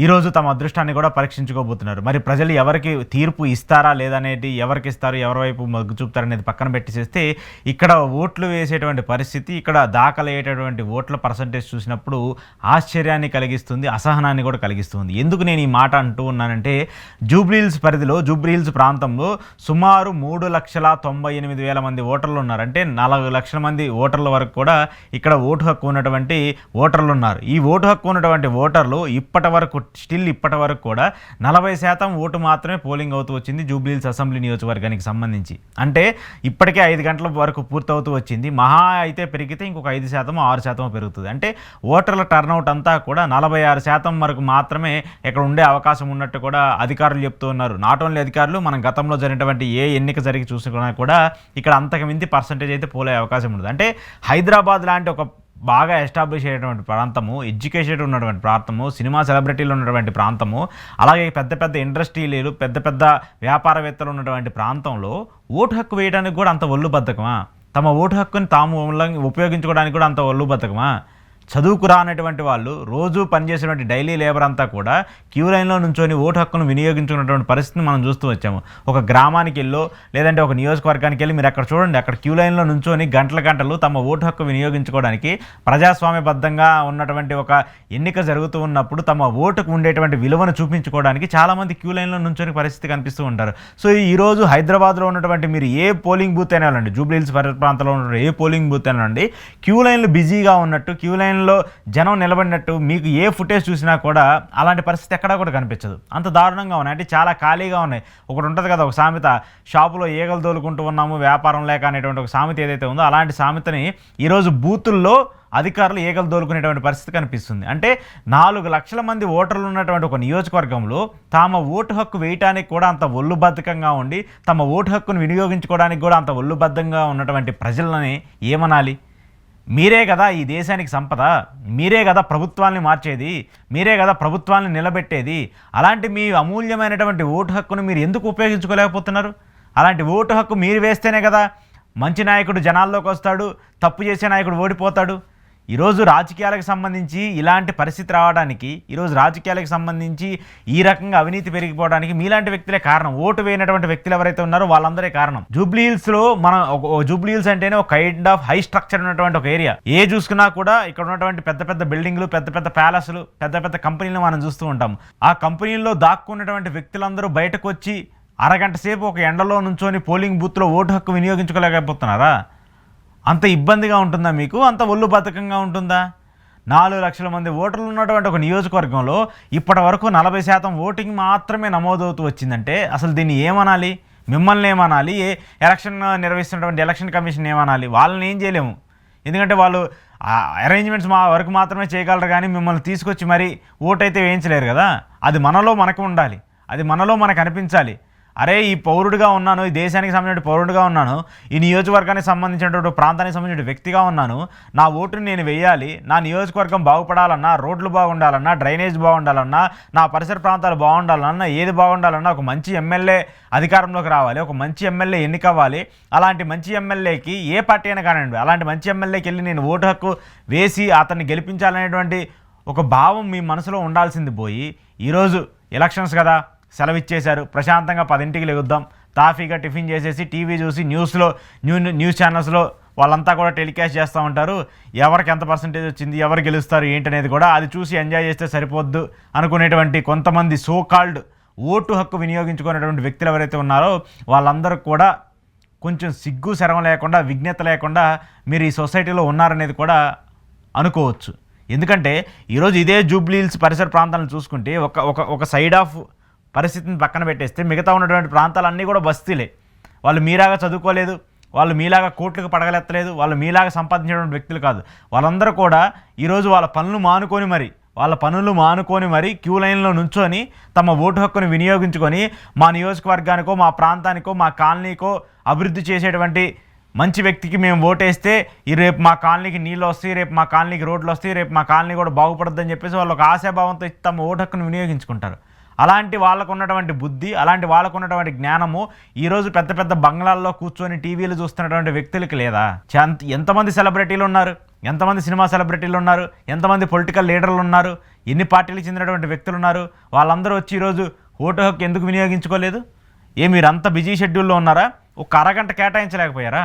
ఈరోజు తమ అదృష్టాన్ని కూడా పరీక్షించుకోబోతున్నారు. మరి ప్రజలు ఎవరికి తీర్పు ఇస్తారా లేదనేది, ఎవరికి ఇస్తారు, ఎవరి వైపు మొగ్గు చూపుతారనేది పక్కన పెట్టేసేస్తే ఇక్కడ ఓట్లు వేసేటువంటి పరిస్థితి, ఇక్కడ దాఖలయ్యేటటువంటి ఓట్ల పర్సంటేజ్ చూసినప్పుడు ఆశ్చర్యాన్ని కలిగిస్తుంది, అసహనాన్ని కూడా కలిగిస్తుంది. ఎందుకు నేను ఈ మాట అంటూ ఉన్నానంటే, జూబ్లీహిల్స్ పరిధిలో, జూబ్లీహిల్స్ ప్రాంతంలో సుమారు 3,98,000 మంది ఓటర్లు ఉన్నారు. అంటే 4 లక్షల మంది ఓటర్ల వరకు కూడా ఇక్కడ ఓటు హక్కు ఉన్నటువంటి ఓటర్లు ఉన్నారు. ఈ ఓటు హక్కు ఉన్నటువంటి ఓటర్లు ఇప్పటి వరకు కూడా 40% ఓటు మాత్రమే పోలింగ్ అవుతూ వచ్చింది జూబ్లీహిల్స్ అసెంబ్లీ నియోజకవర్గానికి సంబంధించి. అంటే ఇప్పటికే 5 గంటల వరకు పూర్తవుతూ వచ్చింది. మహా అయితే పెరిగితే ఇంకొక 5%, 6% పెరుగుతుంది. అంటే ఓటర్ల టర్నౌట్ అంతా కూడా 46% వరకు మాత్రమే ఇక్కడ ఉండే అవకాశం ఉన్నట్టు కూడా అధికారులు చెప్తూ ఉన్నారు. నాట్ ఓన్లీ అధికారులు, మనం గతంలో జరిగినటువంటి ఏ ఎన్నిక జరిగి చూసుకున్నా కూడా ఇక్కడ అంతకు మించి పర్సంటేజ్ అయితే పోలే అవకాశం ఉండదు. అంటే హైదరాబాద్ లాంటి ఒక బాగా ఎస్టాబ్లిష్ అయ్యేటువంటి ప్రాంతము, ఎడ్యుకేటెడ్ ఉన్నటువంటి ప్రాంతము, సినిమా సెలబ్రిటీలు ఉన్నటువంటి ప్రాంతము, అలాగే పెద్ద పెద్ద ఇండస్ట్రీలు, పెద్ద పెద్ద వ్యాపారవేత్తలు ఉన్నటువంటి ప్రాంతంలో ఓటు హక్కు వేయడానికి కూడా అంత ఒళ్ళు బద్ధకమా? తమ ఓటు హక్కుని తాము ఉపయోగించుకోవడానికి కూడా అంత ఒళ్ళు బద్ధకమా? చదువుకు రానటువంటి వాళ్ళు, రోజు పనిచేసేటువంటి డైలీ లేబర్ అంతా కూడా క్యూ లైన్లో నుంచొని ఓటు హక్కును వినియోగించుకున్నటువంటి పరిస్థితిని మనం చూస్తూ వచ్చాము. ఒక గ్రామానికి వెళ్ళో లేదంటే ఒక నియోజకవర్గానికి వెళ్ళి మీరు అక్కడ చూడండి, అక్కడ క్యూ లైన్లో నుంచొని గంటలు తమ ఓటు హక్కు వినియోగించుకోవడానికి ప్రజాస్వామ్యబద్ధంగా ఉన్నటువంటి ఒక ఎన్నిక జరుగుతూ ఉన్నప్పుడు తమ ఓటుకు ఉండేటువంటి విలువను చూపించుకోవడానికి చాలామంది క్యూ లైన్లో నుంచొని పరిస్థితి కనిపిస్తూ ఉంటారు. సో ఈరోజు హైదరాబాద్లో ఉన్నటువంటి మీరు ఏ పోలింగ్ బూత్ అయినా వెళ్ళండి, జూబ్లీహిల్స్ ప్రాంతంలో ఉన్న ఏ పోలింగ్ బూత్ అయినా అండి, క్యూ లైన్లు బిజీగా ఉన్నట్టు, క్యూ లైన్ లో జనం నిలబడినట్టు మీకు ఏ ఫుటేజ్ చూసినా కూడా అలాంటి పరిస్థితి ఎక్కడా కూడా కనిపించదు. అంత దారుణంగా ఉన్నాయి. అంటే చాలా ఖాళీగా ఉన్నాయి. ఒకటి ఉంటుంది కదా, ఒక సామెత, షాపులో ఈగలు తోలుకుంటూ ఉన్నాము వ్యాపారం లేక అనేటువంటి ఒక సామెత ఏదైతే ఉందో, అలాంటి సామెతని ఈరోజు బూతుల్లో అధికారులు ఈగలు దోలుకునేటువంటి పరిస్థితి కనిపిస్తుంది. అంటే 4 లక్షల మంది ఓటర్లు ఉన్నటువంటి ఒక నియోజకవర్గంలో తమ ఓటు హక్కు వేయటానికి కూడా అంత ఒళ్ళుబద్ధకంగా ఉండి, తమ ఓటు హక్కును వినియోగించుకోవడానికి కూడా అంత ఒళ్ళుబద్ధంగా ఉన్నటువంటి ప్రజలని ఏమనాలి? మీరే కదా ఈ దేశానికి సంపద, మీరే కదా ప్రభుత్వాన్ని మార్చేది, మీరే కదా ప్రభుత్వాన్ని నిలబెట్టేది. అలాంటి మీ అమూల్యమైనటువంటి ఓటు హక్కును మీరు ఎందుకు ఉపయోగించుకోలేకపోతున్నారు? అలాంటి ఓటు హక్కు మీరు వేస్తేనే కదా మంచి నాయకుడు జనాల్లోకి వస్తాడు, తప్పు చేసే నాయకుడు ఓడిపోతాడు. ఈరోజు రాజకీయాలకు సంబంధించి ఇలాంటి పరిస్థితి రావడానికి, ఈరోజు రాజకీయాలకు సంబంధించి ఈ రకంగా అవినీతి పెరిగిపోవడానికి మీలాంటి వ్యక్తులే కారణం. ఓటు వేయనటువంటి వ్యక్తులు ఎవరైతే ఉన్నారో వాళ్ళందరే కారణం. జూబ్లీహిల్స్లో మనం జూబ్లీహిల్స్ అంటేనే ఒక కైండ్ ఆఫ్ హై స్ట్రక్చర్ ఉన్నటువంటి ఒక ఏరియా. ఏ చూసుకున్నా కూడా ఇక్కడ ఉన్నటువంటి పెద్ద పెద్ద బిల్డింగ్లు, పెద్ద పెద్ద ప్యాలెస్లు, పెద్ద పెద్ద కంపెనీలు మనం చూస్తూ ఉంటాం. ఆ కంపెనీల్లో దాక్కున్నటువంటి వ్యక్తులందరూ బయటకు వచ్చి అరగంట సేపు ఒక ఎండలో నుంచొని పోలింగ్ బూత్లో ఓటు హక్కు వినియోగించుకోలేకపోతున్నారా? అంత ఇబ్బందిగా ఉంటుందా మీకు? అంత ఒళ్ళు బద్ధకంగా ఉంటుందా? 4 లక్షల మంది ఓటర్లు ఉన్నటువంటి ఒక నియోజకవర్గంలో ఇప్పటి వరకు 40% ఓటింగ్ మాత్రమే నమోదవుతూ వచ్చిందంటే అసలు దీన్ని ఏమనాలి? మిమ్మల్ని ఏమనాలి? ఎలక్షన్ నిర్వహిస్తున్నటువంటి ఎలక్షన్ కమిషన్ ఏమనాలి? వాళ్ళని ఏం చేయలేము. ఎందుకంటే వాళ్ళు అరేంజ్మెంట్స్ వరకు మాత్రమే చేయగలరు, కానీ మిమ్మల్ని తీసుకొచ్చి మరి ఓటైతే వేయించలేరు కదా. అది మనలో మనకు ఉండాలి, అది మనలో మనకు అనిపించాలి. అరే, ఈ పౌరుడిగా ఉన్నాను, ఈ దేశానికి సంబంధించిన పౌరుడిగా ఉన్నాను, ఈ నియోజకవర్గానికి సంబంధించినటువంటి ప్రాంతానికి సంబంధించిన వ్యక్తిగా ఉన్నాను, నా ఓటుని నేను వేయాలి, నా నియోజకవర్గం బాగుపడాలన్నా, రోడ్లు బాగుండాలన్నా, డ్రైనేజ్ బాగుండాలన్నా, నా పరిసర ప్రాంతాలు బాగుండాలన్నా, ఏది బాగుండాలన్నా ఒక మంచి ఎమ్మెల్యే అధికారంలోకి రావాలి, ఒక మంచి ఎమ్మెల్యే ఎన్నికవ్వాలి. అలాంటి మంచి ఎమ్మెల్యేకి ఏ పార్టీ అయినా కానివ్వండి, అలాంటి మంచి ఎమ్మెల్యేకి వెళ్ళి నేను ఓటు హక్కు వేసి అతన్ని గెలిపించాలనేటువంటి ఒక భావం మీ మనసులో ఉండాల్సింది పోయి, ఈరోజు ఎలక్షన్స్ కదా సెలవు ఇచ్చేశారు, ప్రశాంతంగా 10ంటికి లెగుద్దాం, తాఫీగా టిఫిన్ చేసేసి టీవీ చూసి న్యూస్ ఛానల్స్లో వాళ్ళంతా కూడా టెలికాస్ట్ చేస్తూ ఉంటారు. ఎవరికి ఎంత పర్సంటేజ్ వచ్చింది, ఎవరు గెలుస్తారు ఏంటనేది కూడా అది చూసి ఎంజాయ్ చేస్తే సరిపోద్దు అనుకునేటువంటి కొంతమంది సోకాల్డ్ ఓటు హక్కు వినియోగించుకునేటువంటి వ్యక్తులు ఎవరైతే ఉన్నారో వాళ్ళందరూ కూడా కొంచెం సిగ్గు శరం లేకుండా, విజ్ఞత లేకుండా మీరు ఈ సొసైటీలో ఉన్నారనేది కూడా అనుకోవచ్చు. ఎందుకంటే ఈరోజు ఇదే జూబ్లీహిల్స్ పరిసర ప్రాంతాలను చూసుకుంటే ఒక సైడ్ ఆఫ్ పరిస్థితిని పక్కన పెట్టేస్తే మిగతా ఉన్నటువంటి ప్రాంతాలన్నీ కూడా బస్తీలే. వాళ్ళు మీలాగా చదువుకోలేదు, వాళ్ళు మీలాగా కోట్లకు పడగలెత్తలేదు, వాళ్ళు మీలాగా సంపాదించేటువంటి వ్యక్తులు కాదు. వాళ్ళందరూ కూడా ఈరోజు వాళ్ళ పనులు మానుకొని మరి క్యూ లైన్లో నుంచొని తమ ఓటు హక్కును వినియోగించుకొని మా నియోజకవర్గానికో, మా ప్రాంతానికో, మా కాలనీకో అభివృద్ధి చేసేటువంటి మంచి వ్యక్తికి మేము ఓటేస్తే రేపు మా కాలనీకి నీళ్ళు వస్తాయి, రేపు మా కాలనీకి రోడ్లు వస్తాయి, రేపు మా కాలనీ కూడా బాగుపడుతుందని చెప్పేసి వాళ్ళు ఒక ఆశాభావంతో తమ ఓటు హక్కును వినియోగించుకుంటారు. అలాంటి వాళ్ళకు ఉన్నటువంటి బుద్ధి, అలాంటి వాళ్ళకు ఉన్నటువంటి జ్ఞానము ఈరోజు పెద్ద పెద్ద బంగ్లాల్లో కూర్చొని టీవీలు చూస్తున్నటువంటి వ్యక్తులకి లేదా? ఎంతమంది సెలబ్రిటీలు ఉన్నారు, ఎంతమంది సినిమా సెలబ్రిటీలు ఉన్నారు, ఎంతమంది పొలిటికల్ లీడర్లు ఉన్నారు, ఎన్ని పార్టీలకు చెందినటువంటి వ్యక్తులు ఉన్నారు, వాళ్ళందరూ వచ్చి ఈరోజు ఓటు హక్కు ఎందుకు వినియోగించుకోలేదు? మీరు అంత బిజీ షెడ్యూల్లో ఉన్నారా? ఒక అరగంట కేటాయించలేకపోయారా?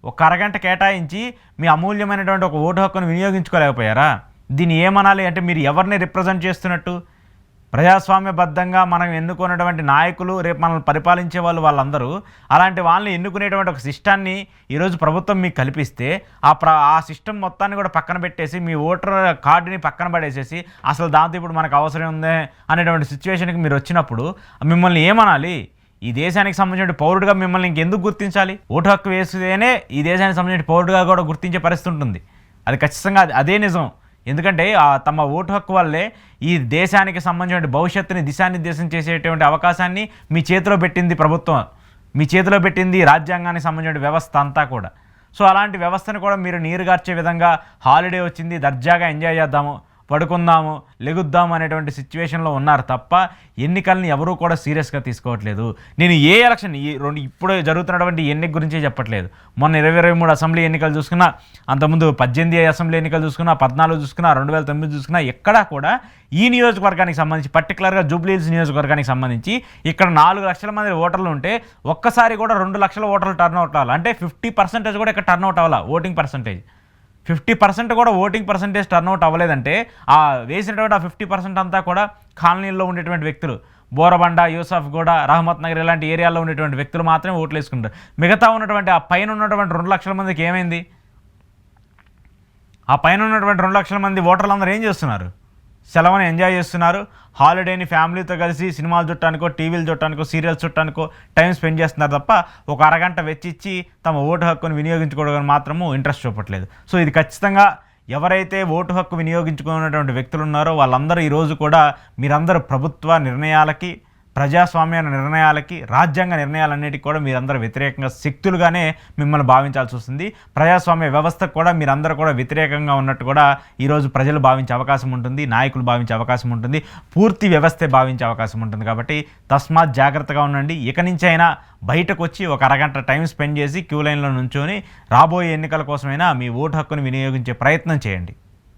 ఒక అరగంట కేటాయించి మీ అమూల్యమైనటువంటి ఒక ఓటు హక్కును వినియోగించుకోలేకపోయారా? దీన్ని ఏమనాలి అంటే మీరు ఎవరిని రిప్రజెంట్ చేస్తున్నట్టు? ప్రజాస్వామ్యబద్ధంగా మనం ఎన్నుకున్నటువంటి నాయకులు, రేపు మనల్ని పరిపాలించే వాళ్ళందరూ అలాంటి వాళ్ళని ఎన్నుకునేటువంటి ఒక సిస్టాన్ని ఈరోజు ప్రభుత్వం మీకు కల్పిస్తే ఆ సిస్టమ్ మొత్తాన్ని కూడా పక్కన పెట్టేసి మీ ఓటర్ కార్డుని పక్కన పడేసేసి అసలు దాంతో ఇప్పుడు మనకు అవసరం ఉందే అనేటువంటి సిచ్యువేషన్కి మీరు వచ్చినప్పుడు మిమ్మల్ని ఏమనాలి? ఈ దేశానికి సంబంధించిన పౌరుడిగా మిమ్మల్ని ఇంకెందుకు గుర్తించాలి? ఓటు హక్కు వేస్తేనే ఈ దేశానికి సంబంధించిన పౌరుడిగా కూడా గుర్తించే పరిస్థితి ఉంటుంది. అది ఖచ్చితంగా అదే నిజం. ఎందుకంటే తమ ఓటు హక్కు వల్లే ఈ దేశానికి సంబంధించిన భవిష్యత్తుని దిశానిర్దేశం చేసేటువంటి అవకాశాన్ని మీ చేతిలో పెట్టింది ప్రభుత్వం, మీ చేతిలో పెట్టింది రాజ్యాంగానికి సంబంధించిన వ్యవస్థ అంతా కూడా. సో అలాంటి వ్యవస్థను కూడా మీరు నీరుగార్చే విధంగా హాలిడే వచ్చింది, దర్జాగా ఎంజాయ్ చేద్దాము, పడుకుందాము, లెగుద్దాము అనేటువంటి సిచ్యువేషన్లో ఉన్నారు తప్ప ఎన్నికల్ని ఎవరూ కూడా సీరియస్గా తీసుకోవట్లేదు. నేను ఏ ఎలక్షన్ ఇప్పుడు జరుగుతున్నటువంటి ఎన్నిక గురించే చెప్పట్లేదు. మొన్న 2023 అసెంబ్లీ ఎన్నికలు చూసుకున్నా, అంతకుముందు 18 అసెంబ్లీ ఎన్నికలు చూసుకున్నా, 14 చూసుకున్నా, 2009 చూసుకున్నా, ఎక్కడా కూడా ఈ నియోజకవర్గానికి సంబంధించి పర్టికులర్గా జూబ్లీహిల్స్ నియోజకవర్గానికి సంబంధించి ఇక్కడ 4 లక్షల మంది ఓటర్లు ఉంటే ఒక్కసారి కూడా 2 లక్షల ఓటర్లు టర్న్అవుట్ అవ్వాలి. అంటే 50% కూడా ఇక్కడ టర్న్అవుట్ అవ్వాలి. ఓటింగ్ పర్సంటేజ్ 50% కూడా ఓటింగ్ పర్సంటేజ్ టర్న్అవుట్ అవ్వలేదంటే వేసినటువంటి 50% అంతా కూడా కాలనీల్లో ఉండేటువంటి వ్యక్తులు, బోరబండ, యూసఫ్గూడ, రహమత్ నగర్ ఇలాంటి ఏరియాలో ఉండేటువంటి వ్యక్తులు మాత్రమే ఓట్లు వేసుకుంటారు. మిగతా ఉన్నటువంటి ఆ పైన ఉన్నటువంటి 2 లక్షల మందికి ఏమైంది? ఆ పైన ఉన్నటువంటి 2 లక్షల మంది ఓటర్లు అందరూ ఏం చేస్తున్నారు? సెలవుని ఎంజాయ్ చేస్తున్నారు. హాలిడేని ఫ్యామిలీతో కలిసి సినిమాలు చూడటానికో, టీవీలు చూడటానికో, సీరియల్స్ చూడటానికో టైం స్పెండ్ చేస్తున్నారు తప్ప ఒక అరగంట వెచ్చిచ్చి తమ ఓటు హక్కును వినియోగించుకోవడం మాత్రము ఇంట్రెస్ట్ చూపట్లేదు. సో ఇది ఖచ్చితంగా ఎవరైతే ఓటు హక్కు వినియోగించుకున్నటువంటి వ్యక్తులు ఉన్నారో వాళ్ళందరూ ఈరోజు కూడా మీరందరూ ప్రభుత్వ నిర్ణయాలకి, ప్రజాస్వామ్య నిర్ణయాలకి, రాజ్యాంగ నిర్ణయాలన్నిటికీ కూడా మీరందరూ వ్యతిరేకంగా శక్తులుగానే మిమ్మల్ని భావించాల్సి వస్తుంది. ప్రజాస్వామ్య వ్యవస్థకు కూడా మీరందరూ కూడా వ్యతిరేకంగా ఉన్నట్టు కూడా ఈరోజు ప్రజలు భావించే అవకాశం ఉంటుంది, నాయకులు భావించే అవకాశం ఉంటుంది, పూర్తి వ్యవస్థే భావించే అవకాశం ఉంటుంది. కాబట్టి తస్మాత్ జాగ్రత్తగా ఉండండి. ఇక నుంచి అయినా బయటకు వచ్చి ఒక అరగంట టైం స్పెండ్ చేసి క్యూ లైన్లో నుంచొని రాబోయే ఎన్నికల కోసమైనా మీ ఓటు హక్కును వినియోగించే ప్రయత్నం చేయండి.